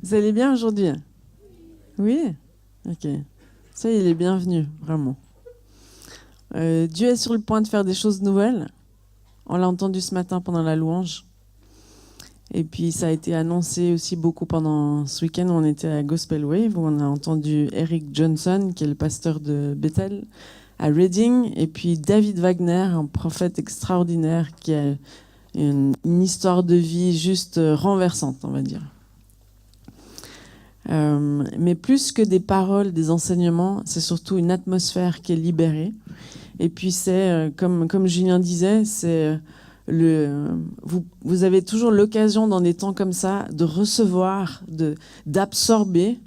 Vous allez bien aujourd'hui? Oui? Ok. Ça, il est bienvenu, vraiment. Dieu est sur le point de faire des choses nouvelles. On l'a entendu ce matin pendant la louange. Et puis, ça a été annoncé aussi beaucoup pendant ce week-end où on était à Gospel Wave, où on a entendu Eric Johnson, qui est le pasteur de Bethel, à Reading. Et puis, David Wagner, un prophète extraordinaire qui a une histoire de vie juste renversante, on va dire. Mais plus que des paroles, des enseignements, c'est surtout une atmosphère qui est libérée. Et puis c'est, comme Julien disait, c'est vous avez toujours l'occasion dans des temps comme ça de recevoir, d'absorber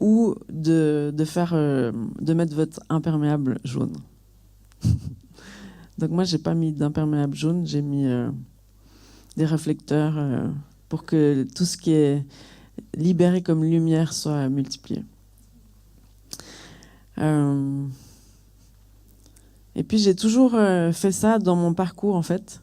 ou de mettre votre imperméable jaune. Donc moi, j'ai pas mis d'imperméable jaune, j'ai mis des réflecteurs pour que tout ce qui est libéré comme lumière soit multiplié. Et puis j'ai toujours fait ça dans mon parcours en fait.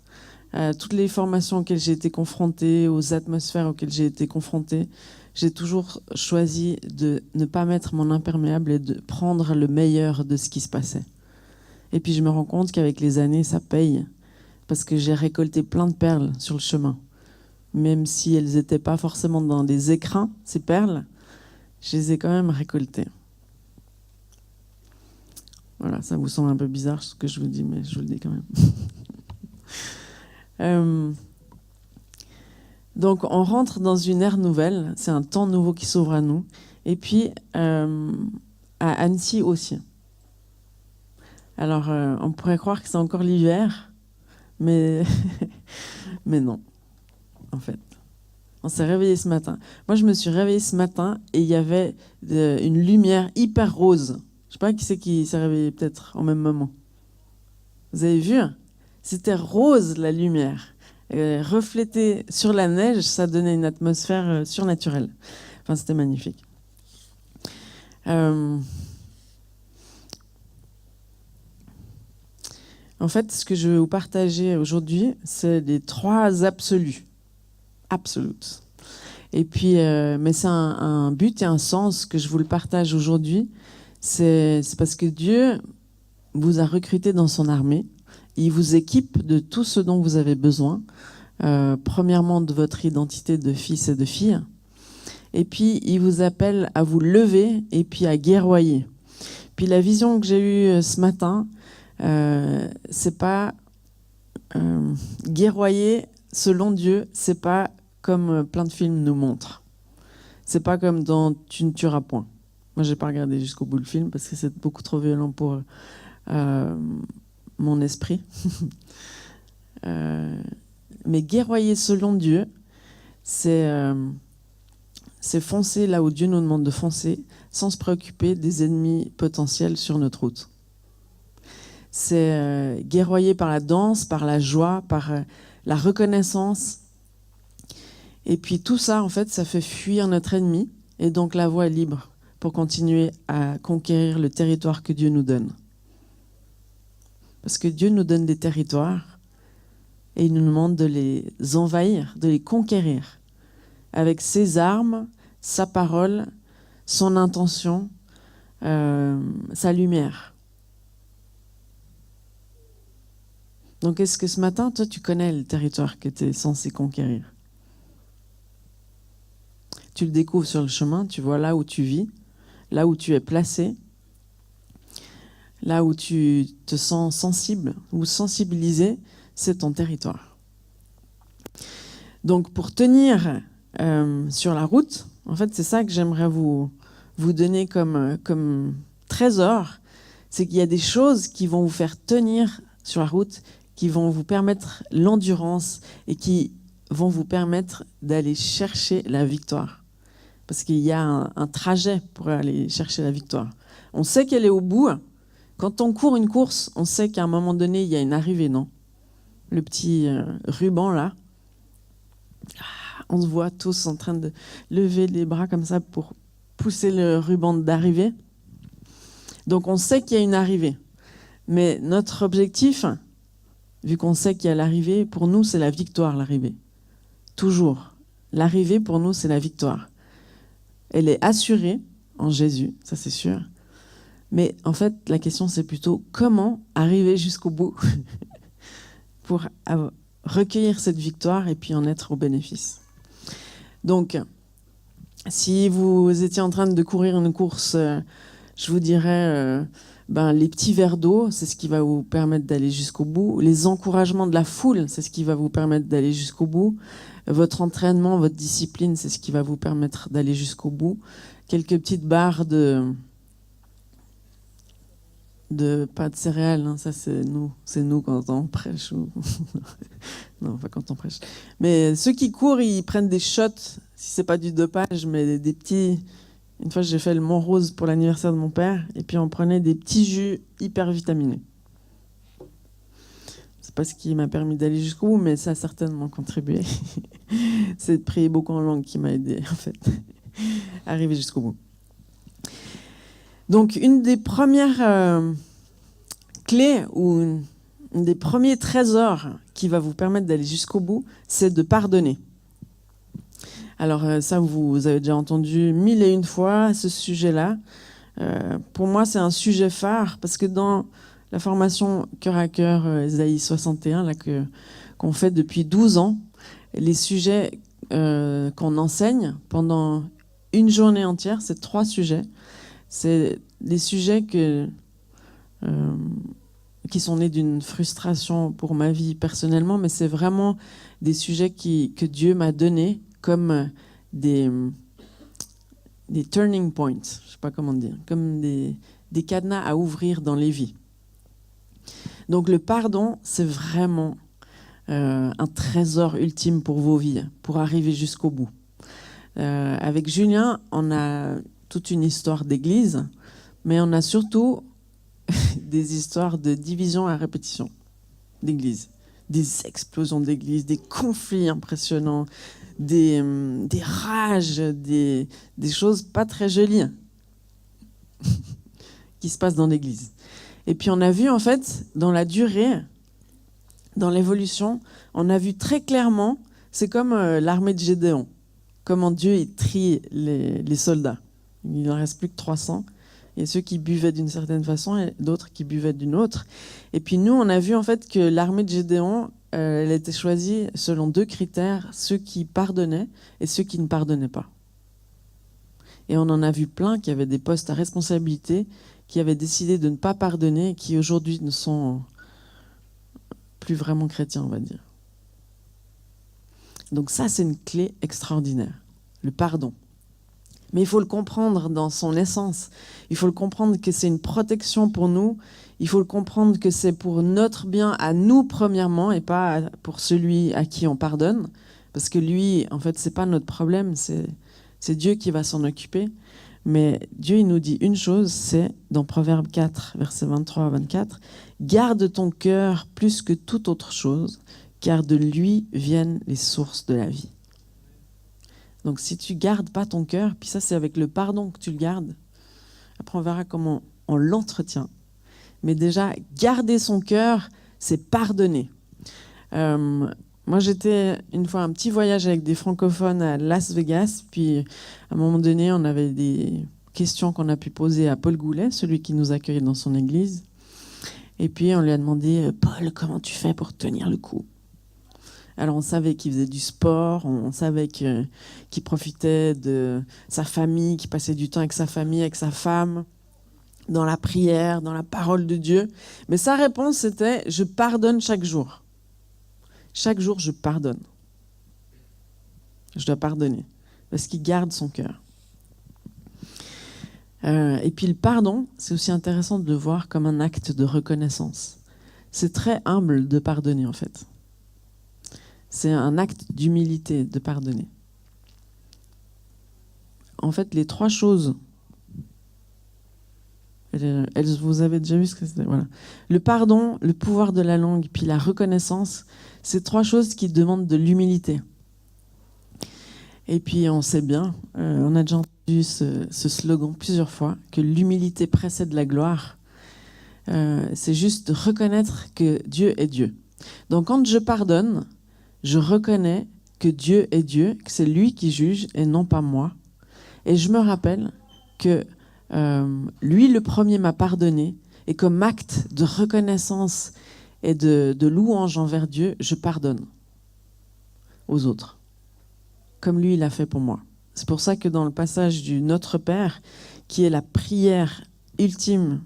Toutes les formations auxquelles j'ai été confrontée, aux atmosphères auxquelles j'ai été confrontée, j'ai toujours choisi de ne pas mettre mon imperméable et de prendre le meilleur de ce qui se passait. Et puis je me rends compte qu'avec les années, ça paye. Parce que j'ai récolté plein de perles sur le chemin. Même si elles n'étaient pas forcément dans des écrins, ces perles, je les ai quand même récoltées. Voilà, ça vous semble un peu bizarre ce que je vous dis, mais je vous le dis quand même. Donc on rentre dans une ère nouvelle, c'est un temps nouveau qui s'ouvre à nous. Et puis à Annecy aussi. Alors on pourrait croire que c'est encore l'hiver, mais, mais non, en fait. On s'est réveillé ce matin. Moi, je me suis réveillée ce matin et il y avait une lumière hyper rose. Je sais pas qui c'est qui s'est réveillé peut-être au même moment. Vous avez vu? C'était rose la lumière. Reflétée sur la neige, ça donnait une atmosphère surnaturelle. Enfin, c'était magnifique. En fait, ce que je vais vous partager aujourd'hui, c'est les 3 absolus. Absolutes. Et puis, mais c'est un but et un sens que je vous le partage aujourd'hui. C'est parce que Dieu vous a recruté dans son armée. Il vous équipe de tout ce dont vous avez besoin. Premièrement, de votre identité de fils et de fille. Et puis, il vous appelle à vous lever et puis à guerroyer. Puis la vision que j'ai eue ce matin, c'est pas guerroyer selon Dieu, c'est pas comme plein de films nous montrent. C'est pas comme dans Tu ne tueras point. Moi, j'ai pas regardé jusqu'au bout le film parce que c'est beaucoup trop violent pour mon esprit. Mais guerroyer selon Dieu, c'est foncer là où Dieu nous demande de foncer, sans se préoccuper des ennemis potentiels sur notre route. C'est guerroyer par la danse, par la joie, par la reconnaissance. Et puis tout ça, en fait, ça fait fuir notre ennemi. Et donc la voie est libre pour continuer à conquérir le territoire que Dieu nous donne. Parce que Dieu nous donne des territoires et il nous demande de les envahir, de les conquérir. Avec ses armes, sa parole, son intention, sa lumière. Donc est-ce que ce matin, toi, tu connais le territoire que tu es censé conquérir? Tu le découvres sur le chemin, tu vois là où tu vis, là où tu es placé, là où tu te sens sensible ou sensibilisé, c'est ton territoire. Donc pour tenir sur la route, en fait c'est ça que j'aimerais vous donner comme trésor, c'est qu'il y a des choses qui vont vous faire tenir sur la route, qui vont vous permettre l'endurance et qui vont vous permettre d'aller chercher la victoire. Parce qu'il y a un trajet pour aller chercher la victoire. On sait qu'elle est au bout. Quand on court une course, on sait qu'à un moment donné, il y a une arrivée, non? Le petit ruban, là. On se voit tous en train de lever les bras comme ça pour pousser le ruban d'arrivée. Donc on sait qu'il y a une arrivée. Mais notre objectif, vu qu'on sait qu'il y a l'arrivée, pour nous, c'est la victoire, l'arrivée. Toujours. L'arrivée, pour nous, c'est la victoire. elle est assurée en Jésus, ça c'est sûr. Mais en fait, la question c'est plutôt comment arriver jusqu'au bout pour recueillir cette victoire et puis en être au bénéfice. Donc, si vous étiez en train de courir une course, je vous dirais, les petits verres d'eau, c'est ce qui va vous permettre d'aller jusqu'au bout. Les encouragements de la foule, c'est ce qui va vous permettre d'aller jusqu'au bout. Votre entraînement, votre discipline, c'est ce qui va vous permettre d'aller jusqu'au bout. Quelques petites barres de pas de céréales, hein, ça c'est nous quand on prêche. Non, pas quand on prêche. Mais ceux qui courent, ils prennent des shots, si c'est pas du dopage, mais des petits. Une fois, j'ai fait le Mont Rose pour l'anniversaire de mon père, et puis on prenait des petits jus hyper vitaminés. C'est pas ce qui m'a permis d'aller jusqu'au bout, mais ça a certainement contribué. C'est de prier beaucoup en langue qui m'a aidé, en fait, à arriver jusqu'au bout. Donc, une des premières clés ou un des premiers trésors qui va vous permettre d'aller jusqu'au bout, c'est de pardonner. Alors ça, vous avez déjà entendu 1001 fois ce sujet-là. Pour moi, c'est un sujet phare parce que dans la formation Cœur à Cœur, Ésaïe 61, là, qu'on fait depuis 12 ans, les sujets qu'on enseigne pendant une journée entière, c'est 3 sujets. C'est des sujets qui sont nés d'une frustration pour ma vie personnellement, mais c'est vraiment des sujets que Dieu m'a donnés comme des turning points, je ne sais pas comment dire, comme des cadenas à ouvrir dans les vies. Donc le pardon, c'est vraiment un trésor ultime pour vos vies, pour arriver jusqu'au bout. Avec Julien, on a toute une histoire d'église, mais on a surtout des histoires de division à répétition d'église. Des explosions d'église, des conflits impressionnants, des rages, des choses pas très jolies qui se passent dans l'église. Et puis on a vu en fait, dans la durée, dans l'évolution, on a vu très clairement, c'est comme l'armée de Gédéon, comment Dieu il trie les soldats. Il n'en reste plus que 300. Il y a ceux qui buvaient d'une certaine façon et d'autres qui buvaient d'une autre. Et puis nous, on a vu en fait que l'armée de Gédéon, elle était choisie selon 2 critères, ceux qui pardonnaient et ceux qui ne pardonnaient pas. Et on en a vu plein qui avaient des postes à responsabilité, qui avaient décidé de ne pas pardonner et qui aujourd'hui ne sont plus vraiment chrétiens, on va dire. Donc ça, c'est une clé extraordinaire, le pardon. Mais il faut le comprendre dans son essence. Il faut le comprendre que c'est une protection pour nous. Il faut le comprendre que c'est pour notre bien à nous premièrement et pas pour celui à qui on pardonne. Parce que lui, en fait, c'est pas notre problème, c'est Dieu qui va s'en occuper. Mais Dieu, il nous dit une chose, c'est dans Proverbe 4, versets 23 à 24, « Garde ton cœur plus que toute autre chose, car de lui viennent les sources de la vie. » Donc si tu gardes pas ton cœur, puis ça c'est avec le pardon que tu le gardes, après on verra comment on l'entretient. Mais déjà, garder son cœur, c'est pardonner. Moi j'étais une fois un petit voyage avec des francophones à Las Vegas, puis à un moment donné on avait des questions qu'on a pu poser à Paul Goulet, celui qui nous accueille dans son église. Et puis on lui a demandé « Paul, comment tu fais pour tenir le coup ?» Alors on savait qu'il faisait du sport, on savait qu'il profitait de sa famille, qu'il passait du temps avec sa famille, avec sa femme, dans la prière, dans la parole de Dieu. Mais sa réponse c'était « Je pardonne chaque jour. Chaque jour, je pardonne. Je dois pardonner. » Parce qu'il garde son cœur. Et puis le pardon, c'est aussi intéressant de le voir comme un acte de reconnaissance. C'est très humble de pardonner en fait. C'est un acte d'humilité de pardonner. En fait, les 3 choses, vous avez déjà vu ce que c'était, voilà. Le pardon, le pouvoir de la langue, puis la reconnaissance, c'est 3 choses qui demandent de l'humilité. Et puis on sait bien, on a déjà entendu ce slogan plusieurs fois, que l'humilité précède la gloire. C'est juste de reconnaître que Dieu est Dieu. Donc quand je pardonne, je reconnais que Dieu est Dieu, que c'est lui qui juge et non pas moi. Et je me rappelle que lui, le premier, m'a pardonné. Et comme acte de reconnaissance et de louange envers Dieu, je pardonne aux autres. Comme lui, il a fait pour moi. C'est pour ça que dans le passage du Notre Père, qui est la prière ultime,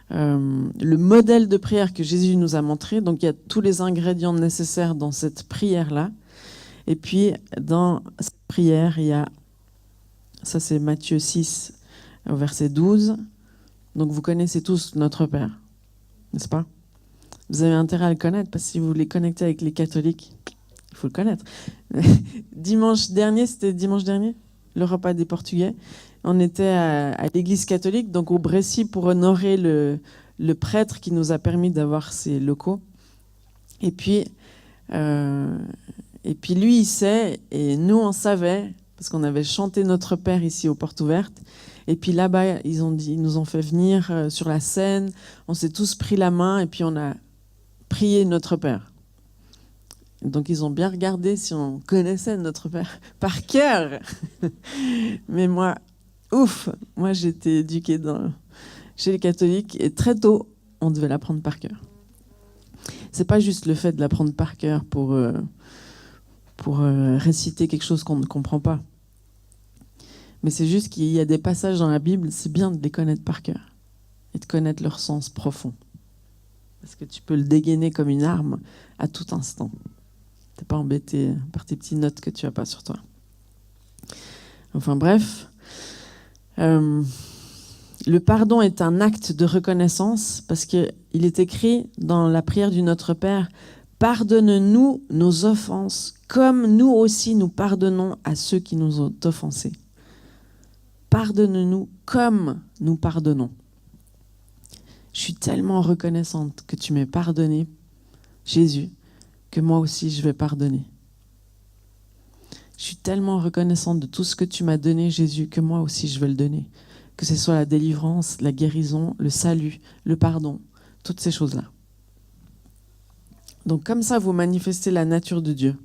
le modèle de prière que Jésus nous a montré, donc il y a tous les ingrédients nécessaires dans cette prière-là. Et puis, dans cette prière, il y a, ça c'est Matthieu 6, au verset 12. Donc vous connaissez tous Notre Père, n'est-ce pas? Vous avez intérêt à le connaître, parce que si vous voulez connecter avec les catholiques, il faut le connaître. Dimanche dernier, c'était dimanche dernier, le repas des Portugais. On était à l'église catholique, donc au Brécy, pour honorer le prêtre qui nous a permis d'avoir ces locaux. Et puis lui, il sait, et nous, on savait, parce qu'on avait chanté Notre Père ici aux Portes Ouvertes. Et puis là-bas, ils nous ont fait venir sur la scène. On s'est tous pris la main et puis on a prié Notre Père. Donc ils ont bien regardé si on connaissait Notre Père par cœur. Mais moi, moi j'étais éduquée chez les catholiques et très tôt, on devait l'apprendre par cœur. C'est pas juste le fait de l'apprendre par cœur pour réciter quelque chose qu'on ne comprend pas. Mais c'est juste qu'il y a des passages dans la Bible, c'est bien de les connaître par cœur et de connaître leur sens profond. Parce que tu peux le dégainer comme une arme à tout instant. Tu n'es pas embêté par tes petites notes que tu n'as pas sur toi. Enfin bref, le pardon est un acte de reconnaissance parce qu'il est écrit dans la prière du Notre Père, « Pardonne-nous nos offenses comme nous aussi nous pardonnons à ceux qui nous ont offensés. » Pardonne-nous comme nous pardonnons. Je suis tellement reconnaissante que tu m'aies pardonné, Jésus, que moi aussi je vais pardonner. Je suis tellement reconnaissante de tout ce que tu m'as donné, Jésus, que moi aussi je vais le donner. Que ce soit la délivrance, la guérison, le salut, le pardon, toutes ces choses-là. Donc comme ça, vous manifestez la nature de Dieu.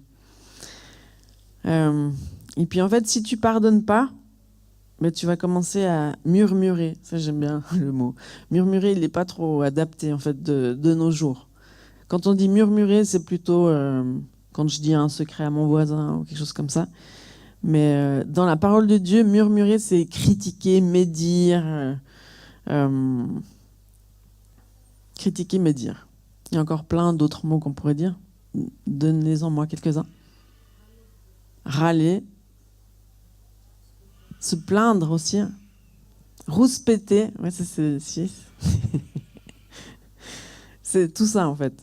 Et puis en fait, si tu pardonnes pas, mais tu vas commencer à murmurer. Ça, j'aime bien le mot. Murmurer, il n'est pas trop adapté, en fait, de nos jours. Quand on dit murmurer, c'est plutôt quand je dis un secret à mon voisin ou quelque chose comme ça. Mais dans la parole de Dieu, murmurer, c'est critiquer, médire. Critiquer, médire. Il y a encore plein d'autres mots qu'on pourrait dire. Donnez-en moi quelques-uns. Râler. Se plaindre aussi. Rouspéter. Ouais, ça c'est suisse. C'est tout ça en fait.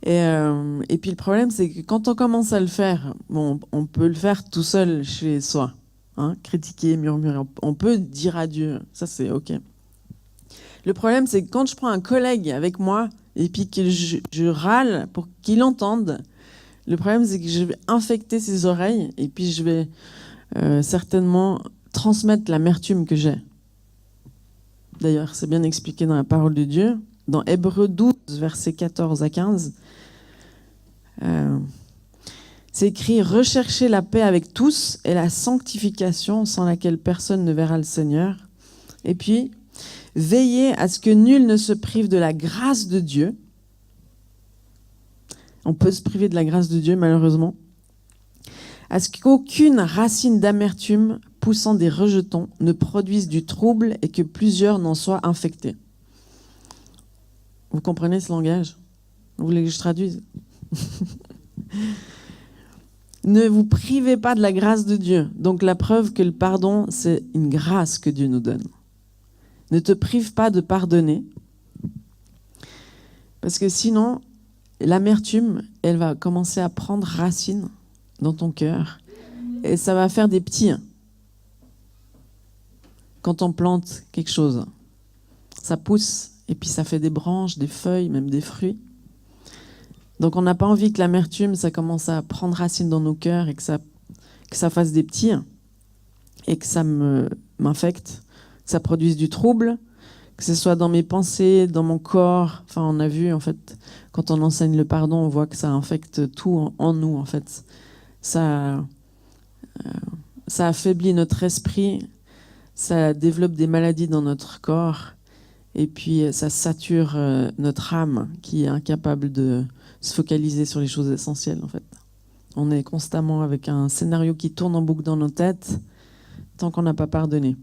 Et puis le problème, c'est que quand on commence à le faire, bon, on peut le faire tout seul chez soi. Hein, critiquer, murmurer. On peut dire adieu. Ça, c'est OK. Le problème, c'est que quand je prends un collègue avec moi et puis que je râle pour qu'il entende, le problème, c'est que je vais infecter ses oreilles et puis je vais certainement transmettre l'amertume que j'ai. D'ailleurs, c'est bien expliqué dans la parole de Dieu. Dans Hébreux 12, versets 14 à 15, c'est écrit « Recherchez la paix avec tous et la sanctification sans laquelle personne ne verra le Seigneur. Et puis, veillez à ce que nul ne se prive de la grâce de Dieu. » On peut se priver de la grâce de Dieu, malheureusement. « À ce qu'aucune racine d'amertume poussant des rejetons ne produise du trouble et que plusieurs n'en soient infectés. » Vous comprenez ce langage? Vous voulez que je traduise? Ne vous privez pas de la grâce de Dieu. Donc la preuve que le pardon, c'est une grâce que Dieu nous donne. Ne te prive pas de pardonner. Parce que sinon, l'amertume, elle va commencer à prendre racine dans ton cœur. Et ça va faire des petits. Quand on plante quelque chose, ça pousse. Et puis ça fait des branches, des feuilles, même des fruits. Donc on n'a pas envie que l'amertume, ça commence à prendre racine dans nos cœurs et que ça fasse des petits et que ça m'infecte, que ça produise du trouble, que ce soit dans mes pensées, dans mon corps. Enfin, on a vu, en fait, quand on enseigne le pardon, on voit que ça infecte tout en nous, en fait. Ça ça affaiblit notre esprit, ça développe des maladies dans notre corps, et puis ça sature notre âme qui est incapable de se focaliser sur les choses essentielles en fait. On est constamment avec un scénario qui tourne en boucle dans nos têtes tant qu'on n'a pas pardonné.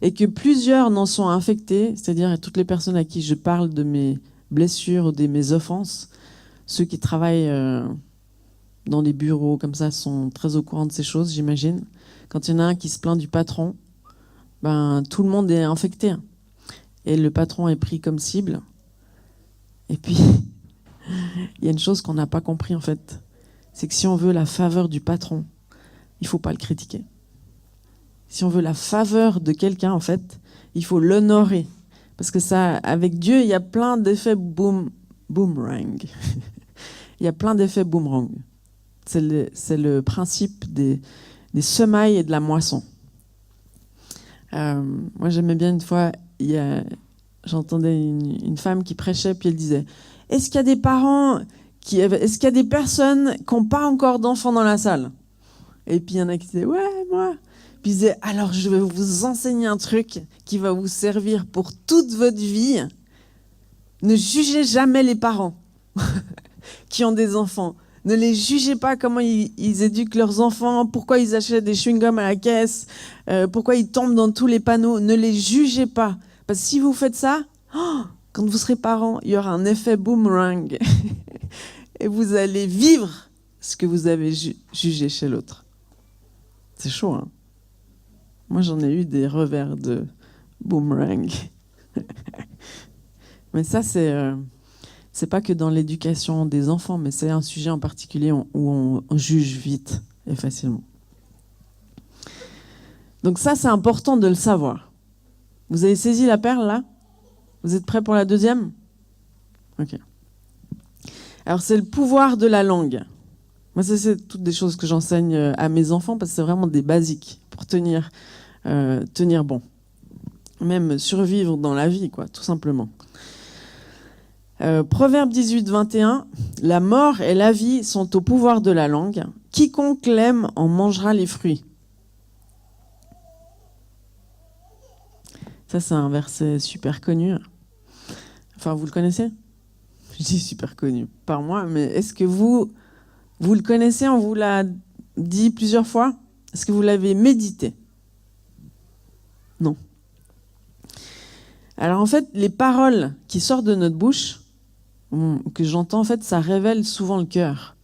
Et que plusieurs n'en sont infectés, c'est-à-dire toutes les personnes à qui je parle de mes blessures ou de mes offenses, ceux qui travaillent dans les bureaux comme ça sont très au courant de ces choses, j'imagine. Quand il y en a un qui se plaint du patron, ben, tout le monde est infecté. Et le patron est pris comme cible. Et puis, il y a une chose qu'on n'a pas compris en fait. C'est que si on veut la faveur du patron, il ne faut pas le critiquer. Si on veut la faveur de quelqu'un, en fait, il faut l'honorer. Parce que ça, avec Dieu, il y a plein d'effets boomerang. Il y a plein d'effets boomerang. C'est le principe des semailles et de la moisson. Moi, j'aimais bien une fois, j'entendais une femme qui prêchait, puis elle disait « Est-ce qu'il y a des parents, est-ce qu'il y a des personnes qui n'ont pas encore d'enfants dans la salle ?» Et puis il y en a qui disaient « Ouais, moi !» Puis il disait « Alors, je vais vous enseigner un truc qui va vous servir pour toute votre vie. Ne jugez jamais les parents qui ont des enfants. Ne les jugez pas comment ils éduquent leurs enfants, pourquoi ils achètent des chewing-gums à la caisse, pourquoi ils tombent dans tous les panneaux. Ne les jugez pas. Parce que si vous faites ça, quand vous serez parents, il y aura un effet boomerang. Et vous allez vivre ce que vous avez jugé chez l'autre. » C'est chaud, hein? Moi, j'en ai eu des revers de boomerang. Mais ça, c'est pas que dans l'éducation des enfants, mais c'est un sujet en particulier où on juge vite et facilement. Donc ça, c'est important de le savoir. Vous avez saisi la perle, là? Vous êtes prêts pour la deuxième? Ok. Alors, c'est le pouvoir de la langue. Moi, ça, c'est toutes des choses que j'enseigne à mes enfants parce que c'est vraiment des basiques pour tenir bon. Même survivre dans la vie, quoi, tout simplement. Proverbe 18, 21, « La mort et la vie sont au pouvoir de la langue. Quiconque l'aime en mangera les fruits. » Ça, c'est un verset super connu. Enfin, vous le connaissez? Je dis super connu par moi, mais est-ce que vous le connaissez? On vous l'a dit plusieurs fois? Est-ce que vous l'avez médité? Non. Alors en fait, les paroles qui sortent de notre bouche, que j'entends, en fait, ça révèle souvent le cœur.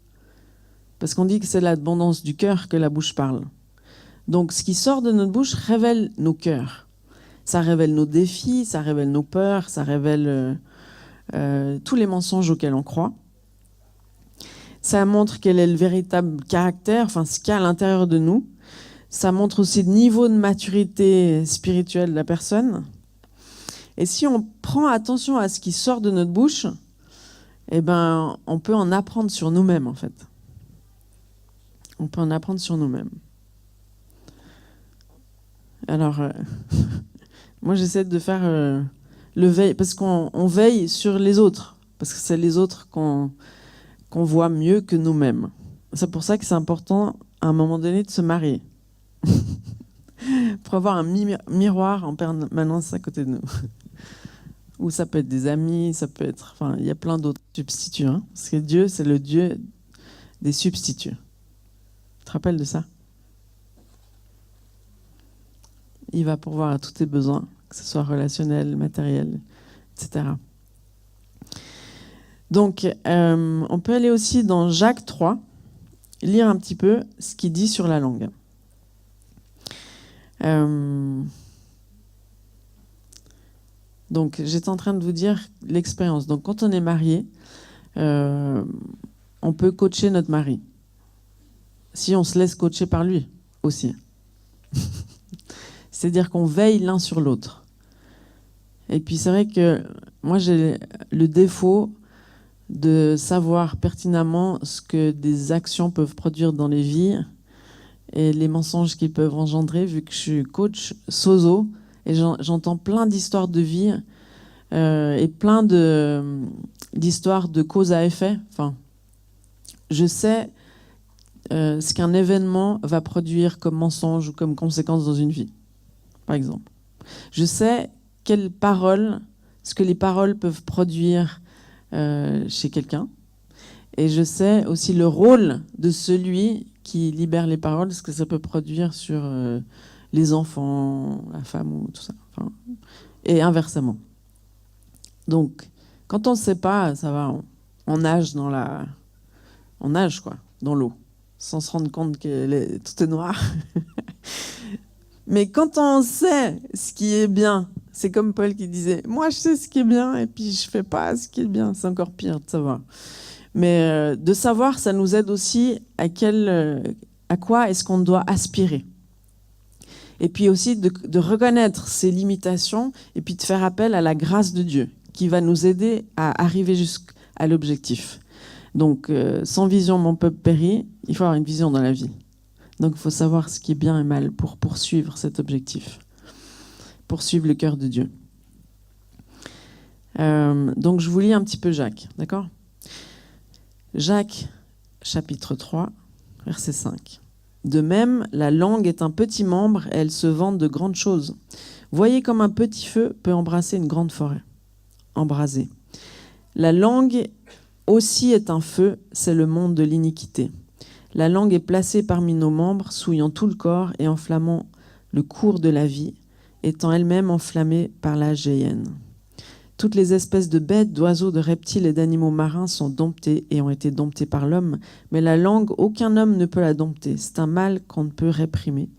Parce qu'on dit que c'est l'abondance du cœur que la bouche parle. Donc ce qui sort de notre bouche révèle nos cœurs. Ça révèle nos défis, ça révèle nos peurs, ça révèle tous les mensonges auxquels on croit. Ça montre quel est le véritable caractère, enfin ce qu'il y a à l'intérieur de nous. Ça montre aussi le niveau de maturité spirituelle de la personne. Et si on prend attention à ce qui sort de notre bouche, eh ben, on peut en apprendre sur nous-mêmes, en fait. On peut en apprendre sur nous-mêmes. Alors, moi, j'essaie de faire le veille, parce qu'on veille sur les autres, parce que c'est les autres qu'on voit mieux que nous-mêmes. C'est pour ça que c'est important, à un moment donné, de se marier. Pour avoir un miroir en permanence à côté de nous. Ou ça peut être des amis, ça peut être... Enfin, il y a plein d'autres substituts. Hein, parce que Dieu, c'est le Dieu des substituts. Tu te rappelles de ça? Il va pourvoir à tous tes besoins, que ce soit relationnel, matériel, etc. Donc, on peut aller aussi dans Jacques 3, lire un petit peu ce qu'il dit sur la langue. Donc, j'étais en train de vous dire l'expérience. Donc, quand on est marié, on peut coacher notre mari. Si on se laisse coacher par lui aussi. C'est-à-dire qu'on veille l'un sur l'autre. Et puis, c'est vrai que moi, j'ai le défaut de savoir pertinemment ce que des actions peuvent produire dans les vies et les mensonges qu'ils peuvent engendrer, vu que je suis coach sozo. Et j'entends plein d'histoires de vie et plein d'histoires de cause à effet. Enfin, je sais ce qu'un événement va produire comme mensonge ou comme conséquence dans une vie, par exemple. Je sais ce que les paroles peuvent produire chez quelqu'un. Et je sais aussi le rôle de celui qui libère les paroles, ce que ça peut produire sur les enfants, la femme ou tout ça. Enfin, et inversement. Donc, quand on ne sait pas, ça va, on nage on nage quoi, dans l'eau, sans se rendre compte que tout est noir. Mais quand on sait ce qui est bien, c'est comme Paul qui disait, moi je sais ce qui est bien et puis je fais pas ce qui est bien, c'est encore pire de savoir. Mais de savoir, ça nous aide aussi à quoi est-ce qu'on doit aspirer. Et puis aussi de reconnaître ses limitations et puis de faire appel à la grâce de Dieu qui va nous aider à arriver jusqu'à l'objectif. Donc, sans vision, mon peuple périt, il faut avoir une vision dans la vie. Donc, il faut savoir ce qui est bien et mal pour poursuivre cet objectif, poursuivre le cœur de Dieu. Donc, je vous lis un petit peu Jacques, d'accord ? Jacques, chapitre 3, verset 5. De même, la langue est un petit membre et elle se vante de grandes choses. Voyez comme un petit feu peut embrasser une grande forêt. Embraser. La langue aussi est un feu, c'est le monde de l'iniquité. La langue est placée parmi nos membres, souillant tout le corps et enflammant le cours de la vie, étant elle-même enflammée par la géhenne. Toutes les espèces de bêtes, d'oiseaux, de reptiles et d'animaux marins sont domptées et ont été domptées par l'homme, mais la langue, aucun homme ne peut la dompter. C'est un mal qu'on ne peut réprimer.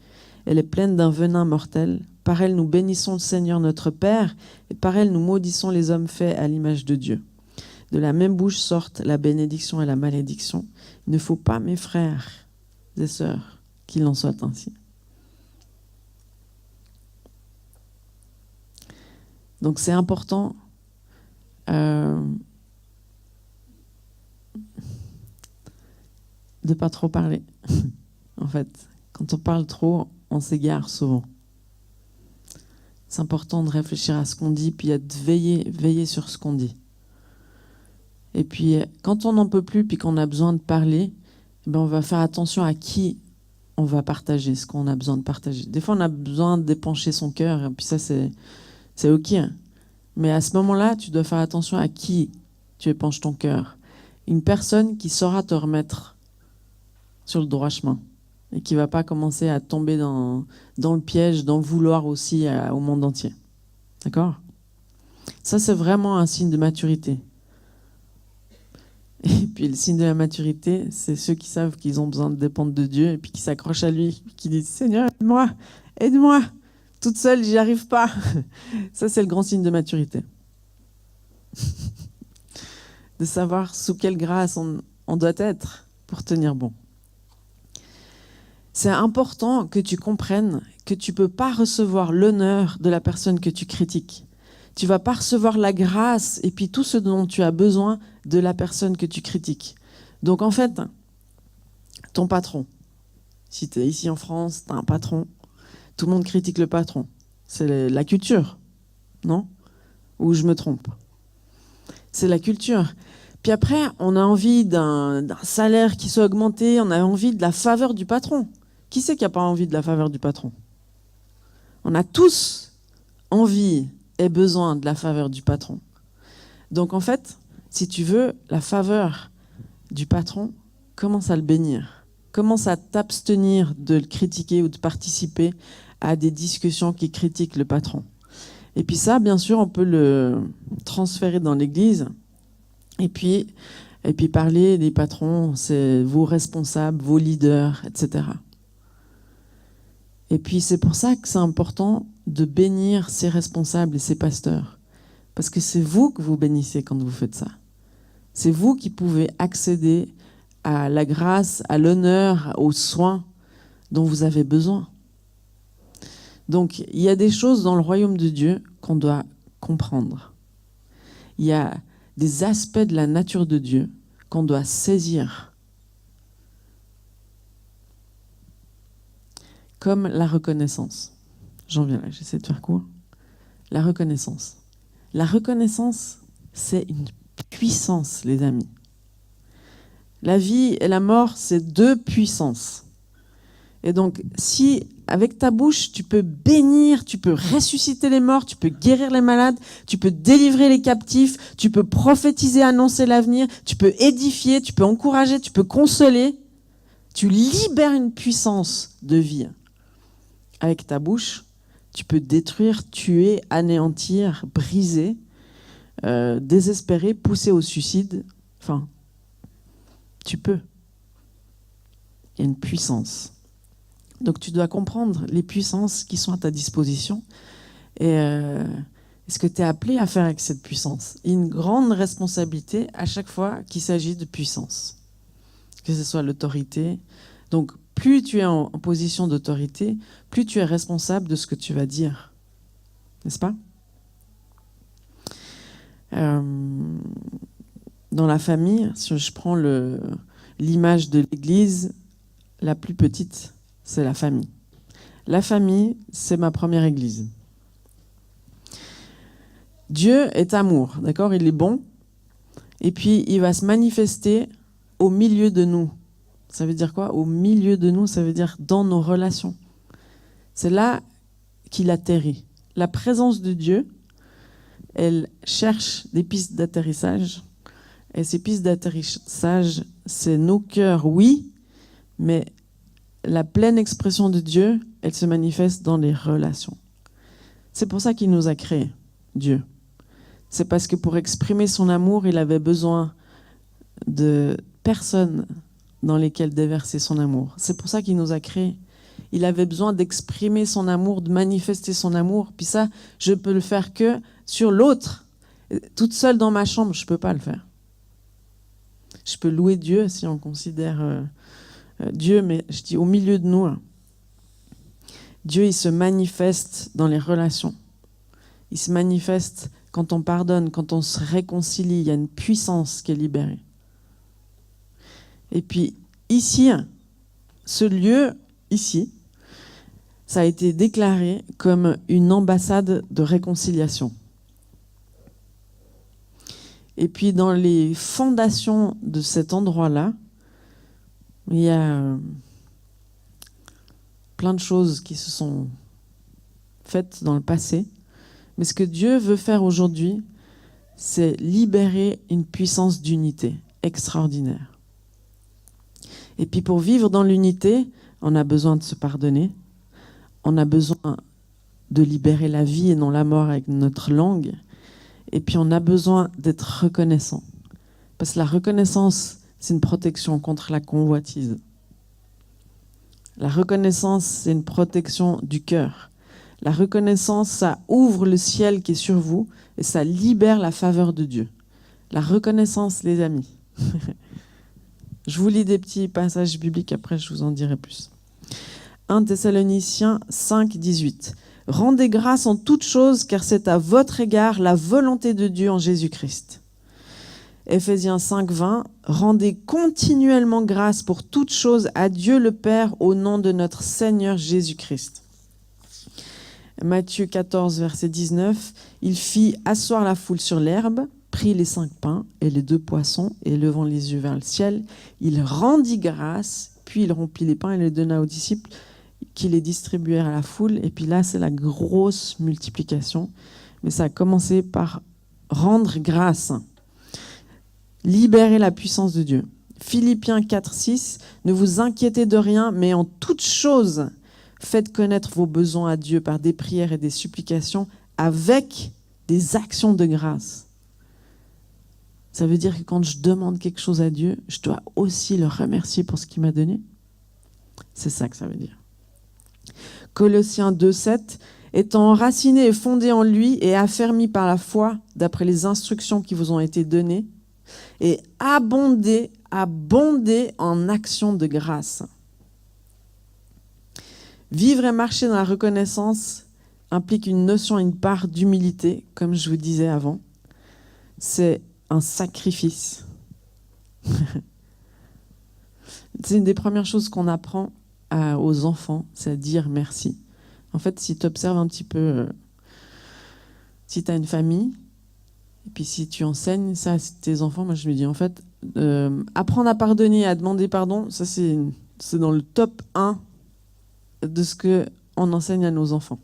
Elle est pleine d'un venin mortel. Par elle, nous bénissons le Seigneur notre Père, et par elle, nous maudissons les hommes faits à l'image de Dieu. De la même bouche sortent la bénédiction et la malédiction. Il ne faut pas, mes frères et sœurs, qu'il en soit ainsi. Donc c'est important de pas trop parler. En fait, quand on parle trop, on s'égare souvent. C'est important de réfléchir à ce qu'on dit, puis de veiller sur ce qu'on dit. Et puis, quand on n'en peut plus, puis qu'on a besoin de parler, on va faire attention à qui on va partager ce qu'on a besoin de partager. Des fois, on a besoin d'épancher son cœur, et puis ça, c'est OK. Mais à ce moment-là, tu dois faire attention à qui tu épanches ton cœur. Une personne qui saura te remettre sur le droit chemin et qui ne va pas commencer à tomber dans le piège d'en vouloir aussi au monde entier. D'accord ? Ça, c'est vraiment un signe de maturité. Et puis le signe de la maturité, c'est ceux qui savent qu'ils ont besoin de dépendre de Dieu et puis qui s'accrochent à lui, qui disent « Seigneur, aide-moi, toute seule, j'y arrive pas. » Ça, c'est le grand signe de maturité. De savoir sous quelle grâce on doit être pour tenir bon. C'est important que tu comprennes que tu ne peux pas recevoir l'honneur de la personne que tu critiques. Tu ne vas pas recevoir la grâce et puis tout ce dont tu as besoin de la personne que tu critiques. Donc en fait, ton patron, si tu es ici en France, tu as un patron, tout le monde critique le patron. C'est la culture, non ? Ou je me trompe ? C'est la culture. Puis après, on a envie d'un salaire qui soit augmenté, on a envie de la faveur du patron. Qui c'est qui n'a pas envie de la faveur du patron ? On a tous envie et besoin de la faveur du patron. Donc en fait, si tu veux la faveur du patron, commence à le bénir. Commence à t'abstenir de le critiquer ou de participer à des discussions qui critiquent le patron. Et puis ça, bien sûr, on peut le transférer dans l'Église. Et puis parler des patrons, c'est vos responsables, vos leaders, etc. Et puis c'est pour ça que c'est important de bénir ces responsables et ces pasteurs. Parce que c'est vous que vous bénissez quand vous faites ça. C'est vous qui pouvez accéder à la grâce, à l'honneur, aux soins dont vous avez besoin. Donc il y a des choses dans le royaume de Dieu qu'on doit comprendre. Il y a des aspects de la nature de Dieu qu'on doit saisir. Comme la reconnaissance. J'en viens là, j'essaie de faire court. La reconnaissance. La reconnaissance, c'est une puissance, les amis. La vie et la mort, c'est deux puissances. Et donc, si avec ta bouche, tu peux bénir, tu peux ressusciter les morts, tu peux guérir les malades, tu peux délivrer les captifs, tu peux prophétiser, annoncer l'avenir, tu peux édifier, tu peux encourager, tu peux consoler, tu libères une puissance de vie. Avec ta bouche, tu peux détruire, tuer, anéantir, briser, désespérer, pousser au suicide. Enfin, tu peux. Il y a une puissance. Donc tu dois comprendre les puissances qui sont à ta disposition et ce que tu es appelé à faire avec cette puissance. Il y a une grande responsabilité à chaque fois qu'il s'agit de puissance, que ce soit l'autorité. Donc plus tu es en position d'autorité, plus tu es responsable de ce que tu vas dire. N'est-ce pas ? Dans la famille, si je prends l'image de l'Église, la plus petite, c'est la famille. La famille, c'est ma première église. Dieu est amour, d'accord ? Il est bon. Et puis, il va se manifester au milieu de nous. Ça veut dire quoi ? Au milieu de nous, ça veut dire dans nos relations. C'est là qu'il atterrit. La présence de Dieu, elle cherche des pistes d'atterrissage. Et ces pistes d'atterrissage, c'est nos cœurs, oui, mais la pleine expression de Dieu, elle se manifeste dans les relations. C'est pour ça qu'il nous a créés, Dieu. C'est parce que pour exprimer son amour, il avait besoin de personnes dans lesquelles déverser son amour. C'est pour ça qu'il nous a créés. Il avait besoin d'exprimer son amour, de manifester son amour. Puis ça, je peux le faire que sur l'autre. Toute seule dans ma chambre, je ne peux pas le faire. Je peux louer Dieu si on considère Dieu, mais je dis au milieu de nous. Dieu, il se manifeste dans les relations. Il se manifeste quand on pardonne, quand on se réconcilie. Il y a une puissance qui est libérée. Et puis ici, ce lieu, ici, ça a été déclaré comme une ambassade de réconciliation. Et puis dans les fondations de cet endroit-là, il y a plein de choses qui se sont faites dans le passé. Mais ce que Dieu veut faire aujourd'hui, c'est libérer une puissance d'unité extraordinaire. Et puis pour vivre dans l'unité, on a besoin de se pardonner. On a besoin de libérer la vie et non la mort avec notre langue. Et puis on a besoin d'être reconnaissant. Parce que la reconnaissance, c'est une protection contre la convoitise. La reconnaissance, c'est une protection du cœur. La reconnaissance, ça ouvre le ciel qui est sur vous et ça libère la faveur de Dieu. La reconnaissance, les amis. Je vous lis des petits passages bibliques, après je vous en dirai plus. 1 Thessaloniciens 5, 18. Rendez grâce en toutes choses, car c'est à votre égard la volonté de Dieu en Jésus-Christ. Éphésiens 5, 20. Rendez continuellement grâce pour toutes choses à Dieu le Père au nom de notre Seigneur Jésus-Christ. Matthieu 14, verset 19. Il fit asseoir la foule sur l'herbe, prit les 5 pains et les 2 poissons, et levant les yeux vers le ciel, il rendit grâce, puis il rompit les pains et les donna aux disciples, qui les distribuèrent à la foule. Et puis là, c'est la grosse multiplication. Mais ça a commencé par rendre grâce. Libérer la puissance de Dieu. Philippiens 4, 6. Ne vous inquiétez de rien, mais en toute chose, faites connaître vos besoins à Dieu par des prières et des supplications avec des actions de grâce. Ça veut dire que quand je demande quelque chose à Dieu, je dois aussi le remercier pour ce qu'il m'a donné. C'est ça que ça veut dire. Colossiens 2, 7. Étant enracinés et fondés en lui et affermis par la foi, d'après les instructions qui vous ont été données, et abondez en actions de grâce. Vivre et marcher dans la reconnaissance implique une notion, une part d'humilité, comme je vous disais avant. C'est un sacrifice. C'est une des premières choses qu'on apprend aux enfants, c'est à dire merci. En fait, si tu observes un petit peu, si tu as une famille, et puis si tu enseignes ça à tes enfants, moi je me dis en fait, apprendre à pardonner et à demander pardon, ça c'est dans le top 1 de ce qu'on enseigne à nos enfants.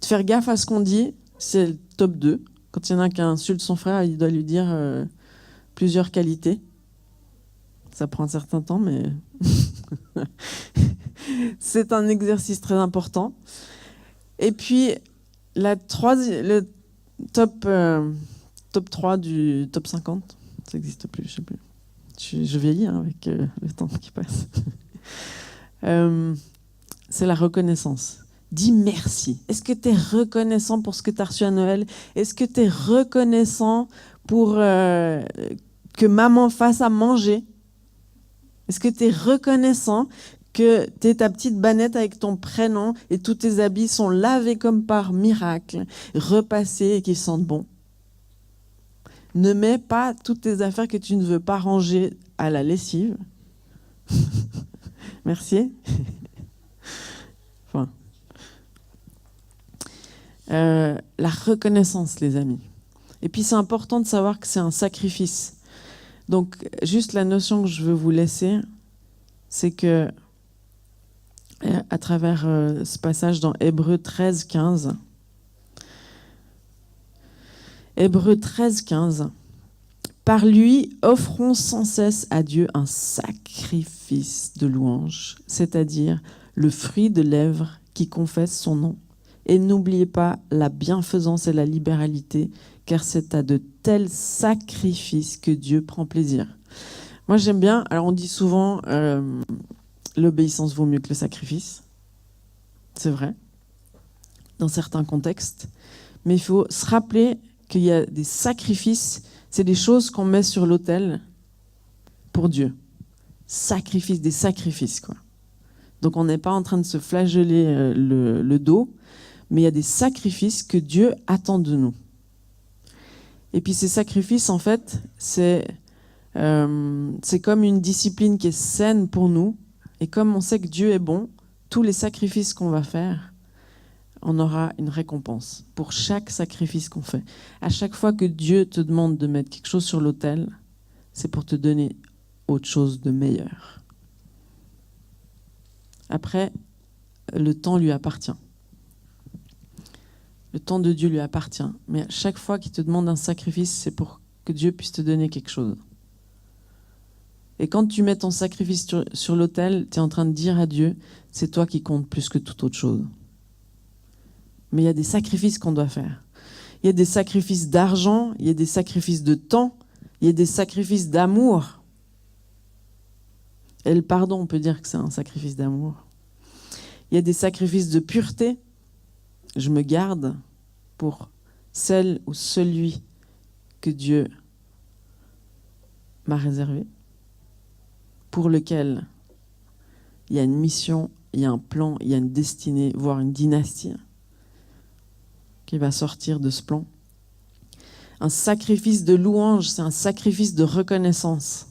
De faire gaffe à ce qu'on dit, c'est le top 2. Quand il y en a qui insulte son frère, il doit lui dire plusieurs qualités. Ça prend un certain temps, mais c'est un exercice très important. Et puis, le top 3 du top 50, ça n'existe plus, je sais plus. Je vieillis avec le temps qui passe. C'est la reconnaissance. Dis merci. Est-ce que tu es reconnaissant pour ce que tu as reçu à Noël? Est-ce que tu es reconnaissant pour que maman fasse à manger? Est-ce que tu es reconnaissant que tu es ta petite banette avec ton prénom et tous tes habits sont lavés comme par miracle, repassés et qu'ils sentent bon? Ne mets pas toutes tes affaires que tu ne veux pas ranger à la lessive. Merci. Enfin. La reconnaissance, les amis. Et puis c'est important de savoir que c'est un sacrifice. Donc juste la notion que je veux vous laisser, c'est que à travers ce passage dans Hébreux 13, 15, Hébreux 13, 15, par lui, offrons sans cesse à Dieu un sacrifice de louange, c'est-à-dire le fruit de lèvres qui confesse son nom. Et n'oubliez pas la bienfaisance et la libéralité, car c'est à de tels sacrifices que Dieu prend plaisir. Moi, j'aime bien, alors on dit souvent l'obéissance vaut mieux que le sacrifice. C'est vrai, dans certains contextes. Mais il faut se rappeler qu'il y a des sacrifices, c'est des choses qu'on met sur l'autel pour Dieu. Sacrifice, des sacrifices, quoi. Donc on n'est pas en train de se flageller le dos, mais il y a des sacrifices que Dieu attend de nous. Et puis ces sacrifices, en fait, c'est comme une discipline qui est saine pour nous. Et comme on sait que Dieu est bon, tous les sacrifices qu'on va faire, on aura une récompense pour chaque sacrifice qu'on fait. À chaque fois que Dieu te demande de mettre quelque chose sur l'autel, c'est pour te donner autre chose de meilleur. Après, le temps lui appartient. Le temps de Dieu lui appartient. Mais à chaque fois qu'il te demande un sacrifice, c'est pour que Dieu puisse te donner quelque chose. Et quand tu mets ton sacrifice sur l'autel, tu es en train de dire à Dieu, c'est toi qui comptes plus que toute autre chose. Mais il y a des sacrifices qu'on doit faire. Il y a des sacrifices d'argent, il y a des sacrifices de temps, il y a des sacrifices d'amour. Et le pardon, on peut dire que c'est un sacrifice d'amour. Il y a des sacrifices de pureté. Je me garde pour celle ou celui que Dieu m'a réservé, pour lequel il y a une mission, il y a un plan, il y a une destinée, voire une dynastie qui va sortir de ce plan. Un sacrifice de louange, c'est un sacrifice de reconnaissance.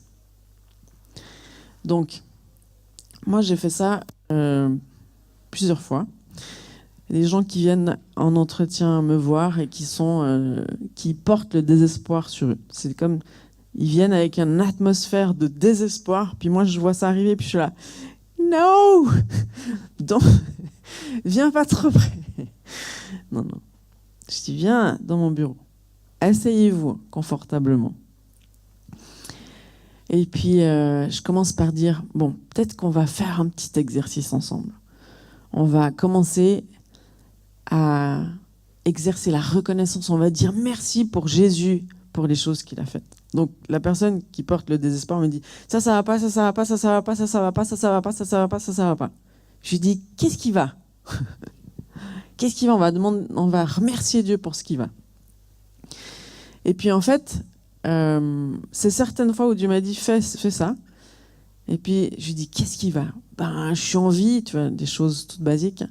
Donc, moi j'ai fait ça plusieurs fois. Il y a des gens qui viennent en entretien me voir et qui portent le désespoir sur eux. C'est comme, ils viennent avec une atmosphère de désespoir, puis moi je vois ça arriver, puis je suis là, no, donc, viens pas trop près. Non. Je dis, viens dans mon bureau, asseyez-vous confortablement. Et puis, je commence par dire, bon, peut-être qu'on va faire un petit exercice ensemble. On va commencer à exercer la reconnaissance. On va dire merci pour Jésus, pour les choses qu'il a faites. Donc, la personne qui porte le désespoir me dit, ça va pas, ça va pas, ça va pas, ça va pas, ça va pas, ça va pas, ça va pas. Je lui dis, qu'est-ce qui va? Qu'est-ce qui va? On va remercier Dieu pour ce qui va. Et puis, en fait, c'est certaines fois où Dieu m'a dit fais ça, et puis je lui dis qu'est-ce qui va? Je suis en vie, tu vois, des choses toutes basiques.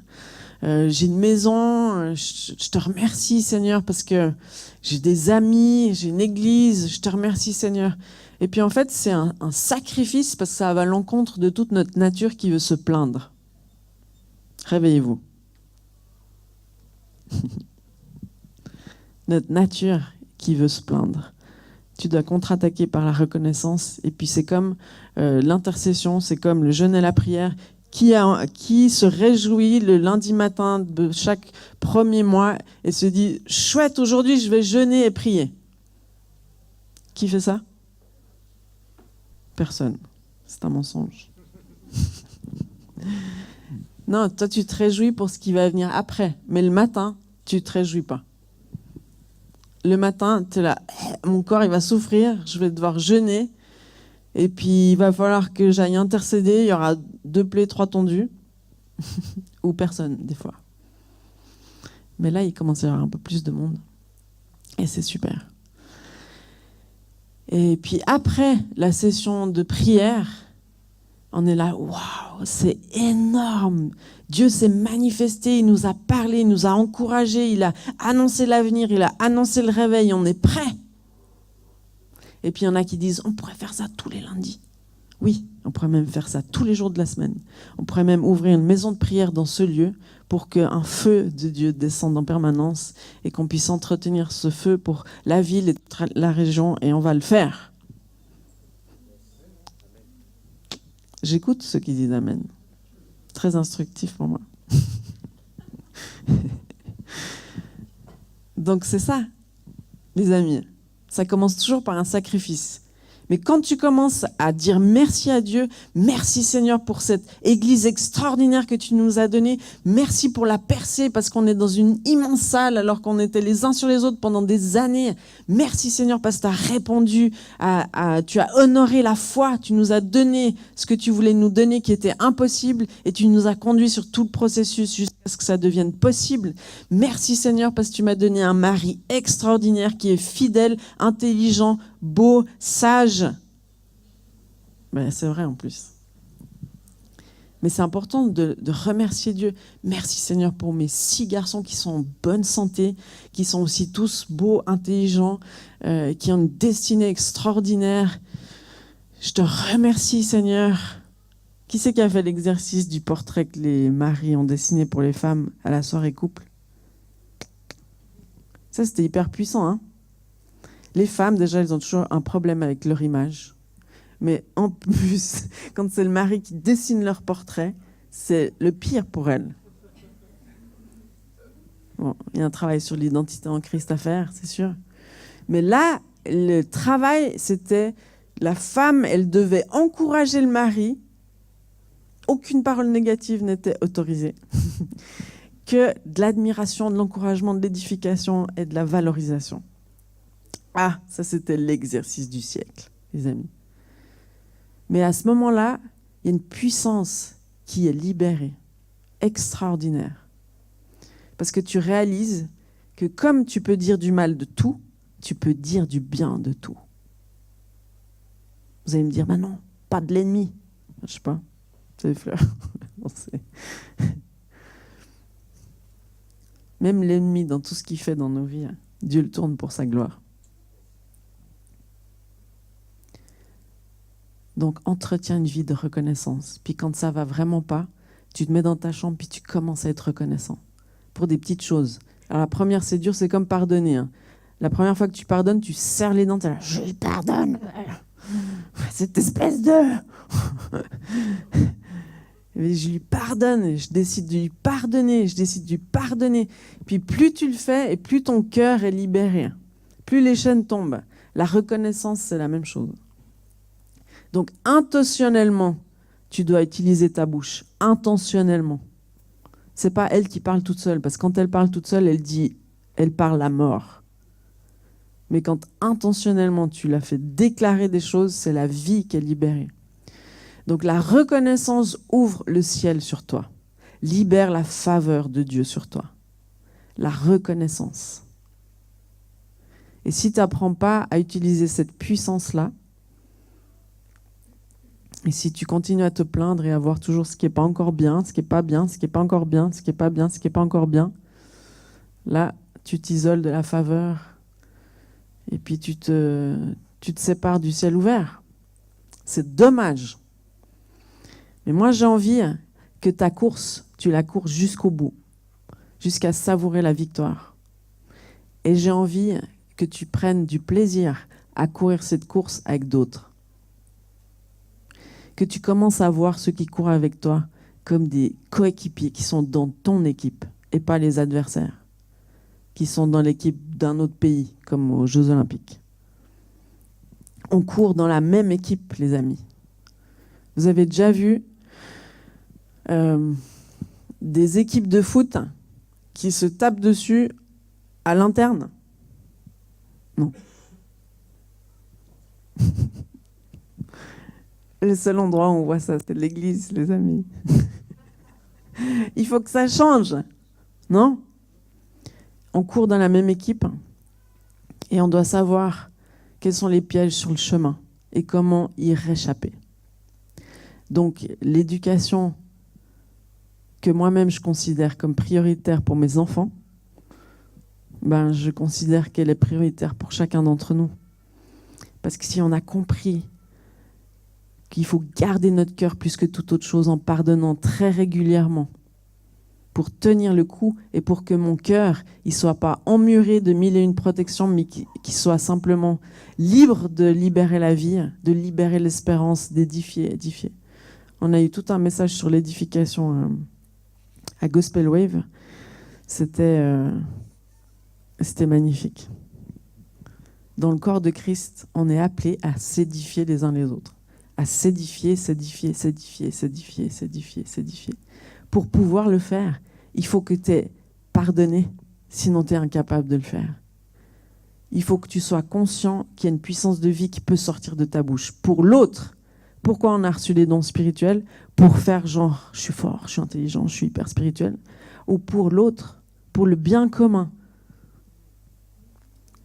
J'ai une maison, je te remercie Seigneur parce que j'ai des amis, j'ai une église, je te remercie Seigneur. Et puis en fait c'est un sacrifice parce que ça va à l'encontre de toute notre nature qui veut se plaindre. Réveillez-vous. Notre nature qui veut se plaindre. tu dois contre-attaquer par la reconnaissance. Et puis c'est comme l'intercession, c'est comme le jeûne et la prière. Qui se réjouit le lundi matin de chaque premier mois et se dit « Chouette, aujourd'hui je vais jeûner et prier ». Qui fait ça? Personne. C'est un mensonge. Non, toi tu te réjouis pour ce qui va venir après. Mais le matin, tu te réjouis pas. Le matin, tu es là, mon corps il va souffrir, je vais devoir jeûner. Et puis il va falloir que j'aille intercéder, il y aura 2 plaies, 3 tondus. Ou personne, des fois. Mais là, il commence à y avoir un peu plus de monde. Et c'est super. Et puis après la session de prière, on est là, waouh, c'est énorme. Dieu s'est manifesté, il nous a parlé, il nous a encouragés, il a annoncé l'avenir, il a annoncé le réveil, on est prêt. Et puis il y en a qui disent, on pourrait faire ça tous les lundis. Oui, on pourrait même faire ça tous les jours de la semaine. On pourrait même ouvrir une maison de prière dans ce lieu pour qu'un feu de Dieu descende en permanence et qu'on puisse entretenir ce feu pour la ville et la région, et on va le faire. J'écoute ceux qui disent Amen. Très instructif pour moi. Donc c'est ça, les amis. Ça commence toujours par un sacrifice. Mais quand tu commences à dire merci à Dieu, merci Seigneur pour cette église extraordinaire que tu nous as donnée, merci pour la percée parce qu'on est dans une immense salle alors qu'on était les uns sur les autres pendant des années. Merci Seigneur parce que tu as répondu, tu as honoré la foi, tu nous as donné ce que tu voulais nous donner qui était impossible et tu nous as conduits sur tout le processus jusqu'à ce que ça devienne possible. Merci Seigneur parce que tu m'as donné un mari extraordinaire qui est fidèle, intelligent, beau, sage. Ben, c'est vrai en plus. Mais c'est important de remercier Dieu. Merci Seigneur pour mes 6 garçons qui sont en bonne santé, qui sont aussi tous beaux, intelligents, qui ont une destinée extraordinaire. Je te remercie Seigneur. Qui c'est qui a fait l'exercice du portrait que les maris ont dessiné pour les femmes à la soirée couple? Ça, c'était hyper puissant, hein? Les femmes, déjà, elles ont toujours un problème avec leur image. Mais en plus, quand c'est le mari qui dessine leur portrait, c'est le pire pour elles. Bon, il y a un travail sur l'identité en Christ à faire, c'est sûr. Mais là, le travail, c'était la femme, elle devait encourager le mari. Aucune parole négative n'était autorisée. Que de l'admiration, de l'encouragement, de l'édification et de la valorisation. Ah, ça c'était l'exercice du siècle, les amis. Mais à ce moment-là, il y a une puissance qui est libérée, extraordinaire. Parce que tu réalises que comme tu peux dire du mal de tout, tu peux dire du bien de tout. Vous allez me dire, bah non, pas de l'ennemi. Je sais pas, c'est des fleurs. Même l'ennemi, dans tout ce qu'il fait dans nos vies, Dieu le tourne pour sa gloire. Donc, entretiens une vie de reconnaissance. Puis quand ça va vraiment pas, tu te mets dans ta chambre puis tu commences à être reconnaissant pour des petites choses. Alors la première, c'est dur, c'est comme pardonner. Hein. La première fois que tu pardonnes, tu serres les dents, tu es là, je lui pardonne. Cette espèce de... Et je lui pardonne, et je décide de lui pardonner, je décide de lui pardonner. Puis plus tu le fais et plus ton cœur est libéré. Plus les chaînes tombent. La reconnaissance, c'est la même chose. Donc, intentionnellement, tu dois utiliser ta bouche. Intentionnellement. C'est pas elle qui parle toute seule, parce que quand elle parle toute seule, elle parle à mort. Mais quand intentionnellement, tu l'as fait déclarer des choses, c'est la vie qui est libérée. Donc, la reconnaissance ouvre le ciel sur toi. Libère la faveur de Dieu sur toi. La reconnaissance. Et si tu n'apprends pas à utiliser cette puissance-là, et si tu continues à te plaindre et à voir toujours ce qui n'est pas encore bien, ce qui n'est pas bien, ce qui n'est pas encore bien, ce qui n'est pas bien, ce qui n'est pas encore bien, là, tu t'isoles de la faveur et puis tu te sépares du ciel ouvert. C'est dommage. Mais moi, j'ai envie que ta course, tu la cours jusqu'au bout, jusqu'à savourer la victoire. Et j'ai envie que tu prennes du plaisir à courir cette course avec d'autres. Que tu commences à voir ceux qui courent avec toi comme des coéquipiers qui sont dans ton équipe et pas les adversaires, qui sont dans l'équipe d'un autre pays, comme aux Jeux Olympiques. On court dans la même équipe, les amis. Vous avez déjà vu des équipes de foot qui se tapent dessus à l'interne? Non. Le seul endroit où on voit ça, c'est l'église, les amis. Il faut que ça change, non? On court dans la même équipe et on doit savoir quels sont les pièges sur le chemin et comment y réchapper. Donc, l'éducation que moi-même je considère comme prioritaire pour mes enfants, je considère qu'elle est prioritaire pour chacun d'entre nous. Parce que si on a compris qu'il faut garder notre cœur plus que toute autre chose en pardonnant très régulièrement pour tenir le coup et pour que mon cœur ne soit pas emmuré de 1001 protections, mais qu'il soit simplement libre de libérer la vie, de libérer l'espérance, d'édifier. On a eu tout un message sur l'édification à Gospel Wave. C'était magnifique. Dans le corps de Christ, on est appelé à s'édifier les uns les autres. À s'édifier. Pour pouvoir le faire, il faut que tu aies pardonné, sinon tu es incapable de le faire. Il faut que tu sois conscient qu'il y a une puissance de vie qui peut sortir de ta bouche. Pour l'autre, pourquoi on a reçu les dons spirituels? Pour faire genre, je suis fort, je suis intelligent, je suis hyper spirituel. Ou pour l'autre, pour le bien commun.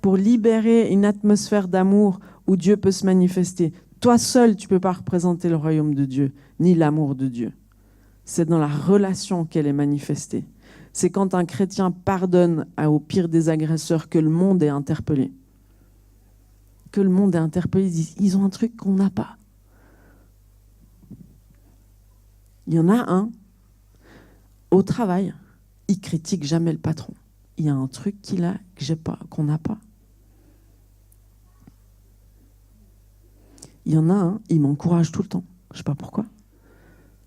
Pour libérer une atmosphère d'amour où Dieu peut se manifester. Toi seul, tu ne peux pas représenter le royaume de Dieu, ni l'amour de Dieu. C'est dans la relation qu'elle est manifestée. C'est quand un chrétien pardonne au pire des agresseurs que le monde est interpellé. Que le monde est interpellé, ils ont un truc qu'on n'a pas. Il y en a un, au travail, il critique jamais le patron. Il y a un truc qu'il a que j'ai pas, qu'on n'a pas. Il y en a un, il m'encourage tout le temps. Je sais pas pourquoi.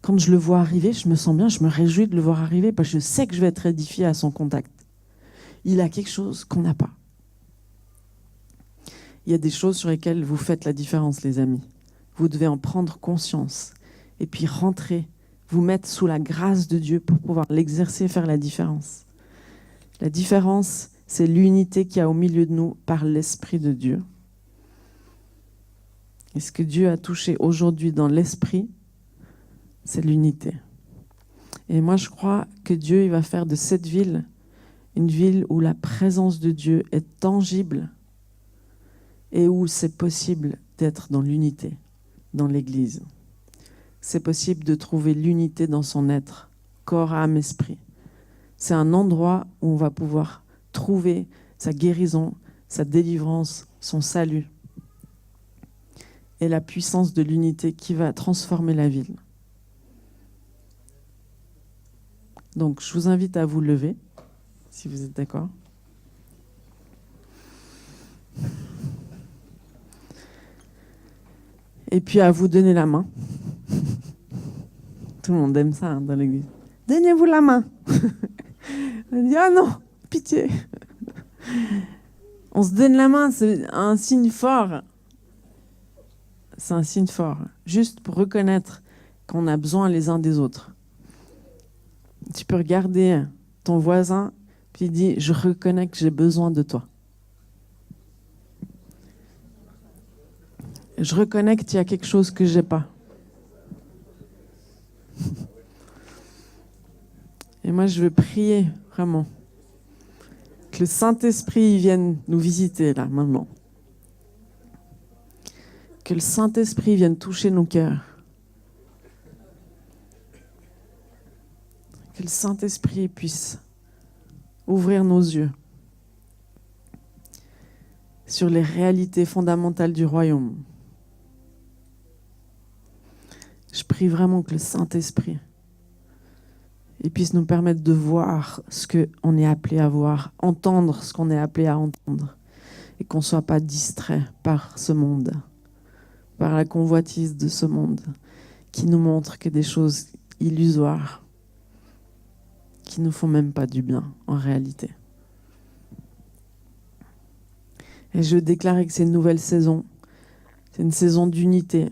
Quand je le vois arriver, je me sens bien, je me réjouis de le voir arriver parce que je sais que je vais être édifiée à son contact. Il a quelque chose qu'on n'a pas. Il y a des choses sur lesquelles vous faites la différence, les amis. Vous devez en prendre conscience et puis rentrer, vous mettre sous la grâce de Dieu pour pouvoir l'exercer et faire la différence. La différence, c'est l'unité qu'il y a au milieu de nous par l'Esprit de Dieu. Et ce que Dieu a touché aujourd'hui dans l'Esprit, c'est l'unité. Et moi, je crois que Dieu, il va faire de cette ville une ville où la présence de Dieu est tangible et où c'est possible d'être dans l'unité, dans l'Église. C'est possible de trouver l'unité dans son être, corps, âme, esprit. C'est un endroit où on va pouvoir trouver sa guérison, sa délivrance, son salut et la puissance de l'unité qui va transformer la ville. Donc, je vous invite à vous lever, si vous êtes d'accord. Et puis à vous donner la main. Tout le monde aime ça dans l'église. Donnez-vous la main. On dit, ah non, pitié. On se donne la main, c'est un signe fort. C'est un signe fort, juste pour reconnaître qu'on a besoin les uns des autres. Tu peux regarder ton voisin, puis il dit, je reconnais que j'ai besoin de toi. Je reconnais qu'il y a quelque chose que j'ai pas. Et moi, je veux prier, vraiment, que le Saint-Esprit vienne nous visiter, là, maintenant. Que le Saint-Esprit vienne toucher nos cœurs. Que le Saint-Esprit puisse ouvrir nos yeux sur les réalités fondamentales du royaume. Je prie vraiment que le Saint-Esprit puisse nous permettre de voir ce qu'on est appelé à voir, entendre ce qu'on est appelé à entendre, et qu'on ne soit pas distrait par ce monde, par la convoitise de ce monde qui nous montre que des choses illusoires qui nous font même pas du bien en réalité. Et je déclare que c'est une nouvelle saison. C'est une saison d'unité.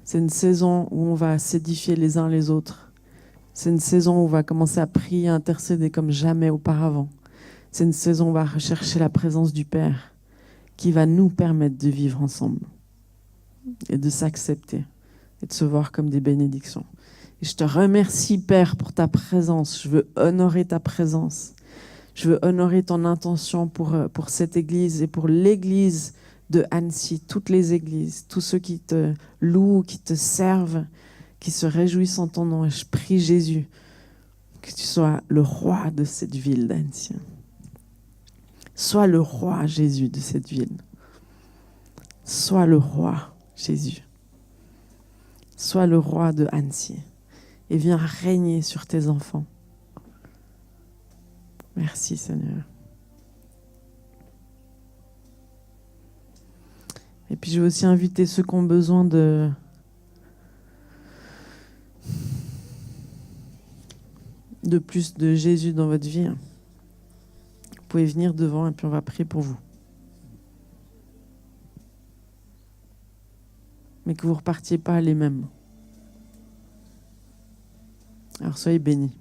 C'est une saison où on va s'édifier les uns les autres. C'est une saison où on va commencer à prier, à intercéder comme jamais auparavant. C'est une saison où on va rechercher la présence du Père qui va nous permettre de vivre ensemble et de s'accepter et de se voir comme des bénédictions. Et je te remercie, Père, pour ta présence. Je veux honorer ta présence. Je veux honorer ton intention pour cette église et pour l'église de Annecy, toutes les églises, tous ceux qui te louent, qui te servent, qui se réjouissent en ton nom. Et je prie, Jésus, que tu sois le roi de cette ville d'Annecy. Sois le roi, Jésus, de cette ville. Sois le roi, Jésus. Sois le roi de Annecy. Et viens régner sur tes enfants. Merci, Seigneur. Et puis je veux aussi inviter ceux qui ont besoin de plus de Jésus dans votre vie. Vous pouvez venir devant et puis on va prier pour vous. Mais que vous ne repartiez pas les mêmes. Alors soyez bénis.